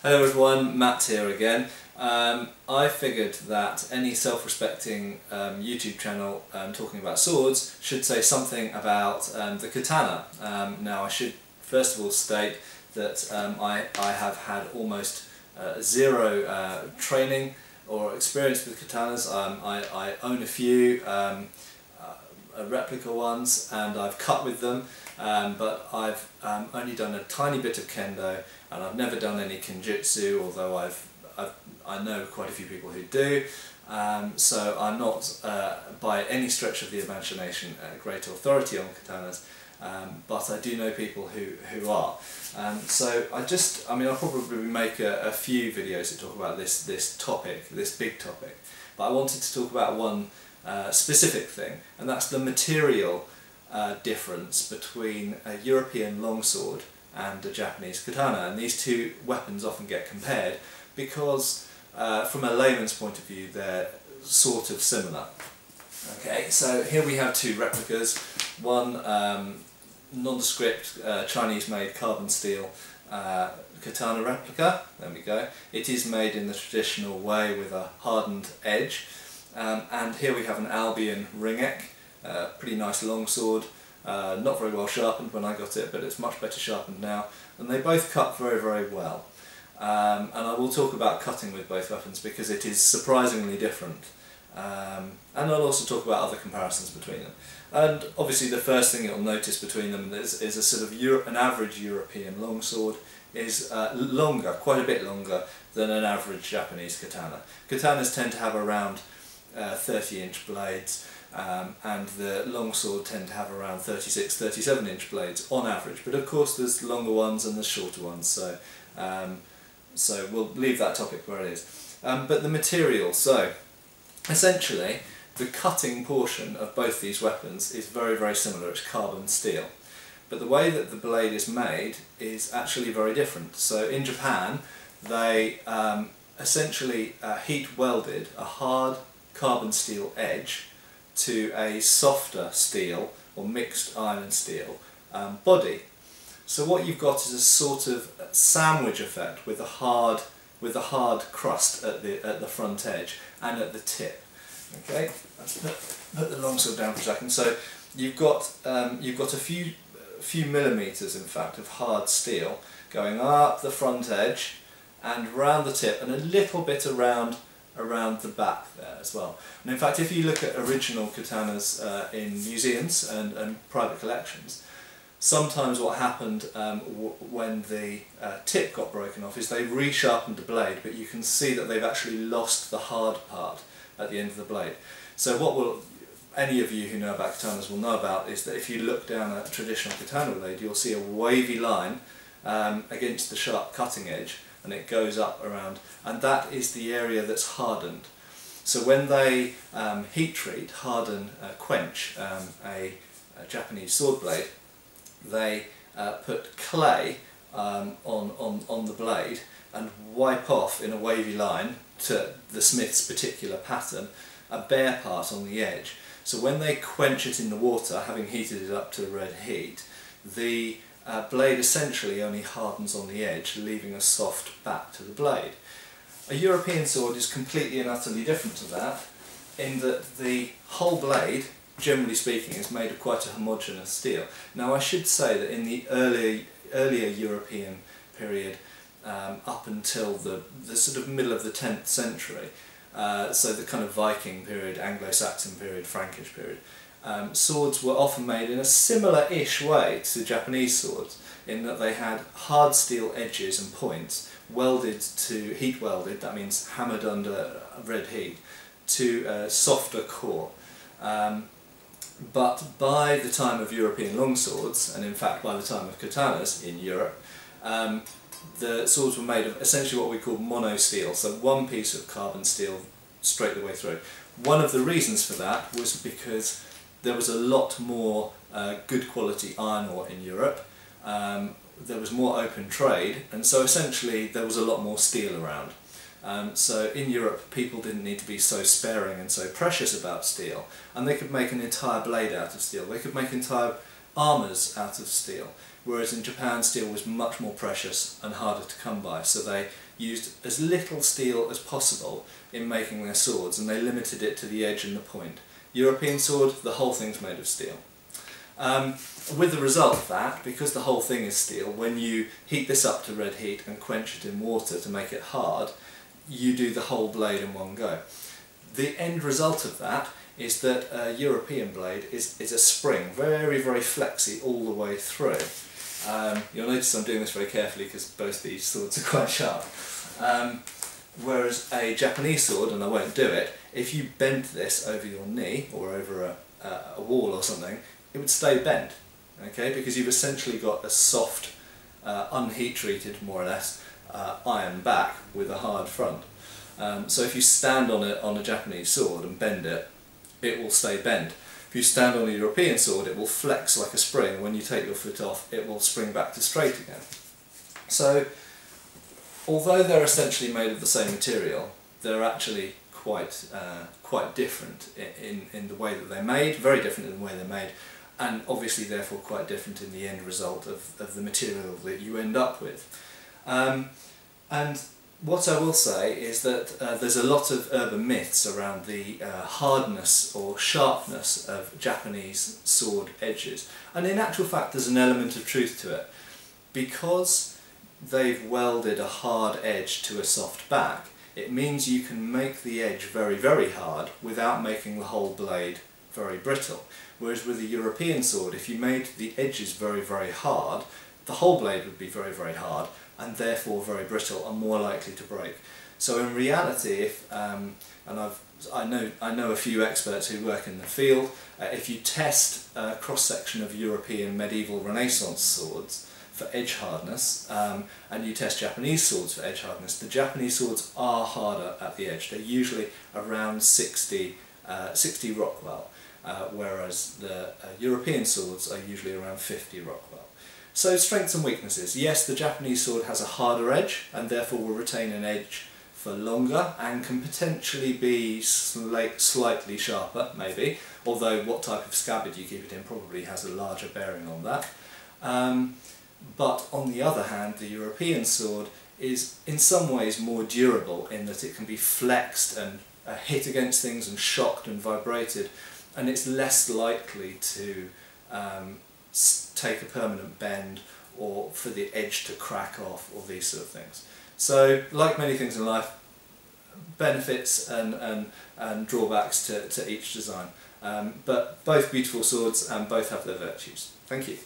Hello everyone, Matt here again. I figured that any self-respecting YouTube channel talking about swords should say something about the katana. Now I should first of all state that I have had almost zero training or experience with katanas. I own a few replica ones and I've cut with them, but I've only done a tiny bit of kendo and I've never done any kenjutsu, although I know quite a few people who do, so I'm not by any stretch of the imagination a great authority on katanas, but I do know people who are. So I'll probably make a few videos that talk about this topic, this big topic, but I wanted to talk about one specific thing, and that's the material difference between a European longsword and a Japanese katana. And these two weapons often get compared because from a layman's point of view they're sort of similar. Okay, so here we have two replicas, one nondescript Chinese-made carbon steel katana replica. There we go. It is made in the traditional way with a hardened edge. And here we have an Albion ringneck, pretty nice longsword, not very well sharpened when I got it, but it's much better sharpened now, and they both cut very, very well. And I will talk about cutting with both weapons because it is surprisingly different, and I'll also talk about other comparisons between them. And obviously the first thing you'll notice between them is a sort of an average European longsword is longer, quite a bit longer than an average Japanese katana. Katanas tend to have around 30-inch blades, and the longsword tend to have around 36-37-inch blades on average, but of course there's longer ones and there's shorter ones, so so we'll leave that topic where it is. But the material, so essentially the cutting portion of both these weapons is very, very similar. It's carbon steel, but the way that the blade is made is actually very different. So in Japan they essentially heat welded a hard carbon steel edge to a softer steel or mixed iron steel body. So what you've got is a sort of sandwich effect with a hard crust at the front edge and at the tip. Okay, let's put the longsword down for a second. So you've got a few millimeters, in fact, of hard steel going up the front edge and round the tip, and a little bit around the back there as well. And in fact, if you look at original katanas in museums and private collections, sometimes what happened when the tip got broken off is they resharpened the blade, but you can see that they've actually lost the hard part at the end of the blade. So what any of you who know about katanas will know about is that if you look down a traditional katana blade, you'll see a wavy line against the sharp cutting edge, and it goes up around, and that is the area that's hardened. So when they heat treat, harden, quench a Japanese sword blade, they put clay on the blade and wipe off in a wavy line to the smith's particular pattern a bare part on the edge. So when they quench it in the water, having heated it up to red heat, the blade essentially only hardens on the edge, leaving a soft back to the blade. A European sword is completely and utterly different to that, in that the whole blade, generally speaking, is made of quite a homogeneous steel. Now I should say that in the earlier European period, up until the sort of middle of the 10th century, so the kind of Viking period, Anglo-Saxon period, Frankish period, swords were often made in a similar-ish way to Japanese swords, in that they had hard steel edges and points welded to, heat welded, that means hammered under red heat, to a softer core. But by the time of European longswords, and in fact by the time of katanas in Europe, the swords were made of essentially what we call monosteel, so one piece of carbon steel straight the way through. One of the reasons for that was because there was a lot more good quality iron ore in Europe, there was more open trade, and so essentially there was a lot more steel around. So in Europe people didn't need to be so sparing and so precious about steel, and they could make an entire blade out of steel, they could make entire armours out of steel, whereas in Japan steel was much more precious and harder to come by, so they used as little steel as possible in making their swords, and they limited it to the edge and the point. European sword, the whole thing's made of steel. With the result that, because the whole thing is steel, when you heat this up to red heat and quench it in water to make it hard, you do the whole blade in one go. The end result of that is that a European blade is a spring, very, very flexy all the way through. You'll notice I'm doing this very carefully because both these swords are quite sharp. Whereas a Japanese sword, and I won't do it, if you bent this over your knee or over a wall or something, it would stay bent, okay? Because you've essentially got a soft, unheat treated, more or less, iron back with a hard front. So if you stand on a Japanese sword and bend it, it will stay bent. If you stand on a European sword, it will flex like a spring. When you take your foot off, it will spring back to straight again. So, although they're essentially made of the same material, they're actually quite different in the way that they're made, very different in the way they're made, and obviously therefore quite different in the end result of the material that you end up with. And what I will say is that there's a lot of urban myths around the hardness or sharpness of Japanese sword edges, and in actual fact there's an element of truth to it. Because they've welded a hard edge to a soft back, it means you can make the edge very, very hard without making the whole blade very brittle. Whereas with a European sword, if you made the edges very, very hard, the whole blade would be very, very hard and therefore very brittle and more likely to break. So in reality, if and I know a few experts who work in the field, if you test a cross-section of European medieval Renaissance swords for edge hardness, and you test Japanese swords for edge hardness, the Japanese swords are harder at the edge. They're usually around 60 Rockwell, whereas the European swords are usually around 50 Rockwell. So strengths and weaknesses. Yes, the Japanese sword has a harder edge and therefore will retain an edge for longer and can potentially be slightly sharper, maybe, although what type of scabbard you keep it in probably has a larger bearing on that. But on the other hand, the European sword is in some ways more durable in that it can be flexed and hit against things and shocked and vibrated, and it's less likely to take a permanent bend or for the edge to crack off or these sort of things. So, like many things in life, benefits and drawbacks to each design. But both beautiful swords and both have their virtues. Thank you.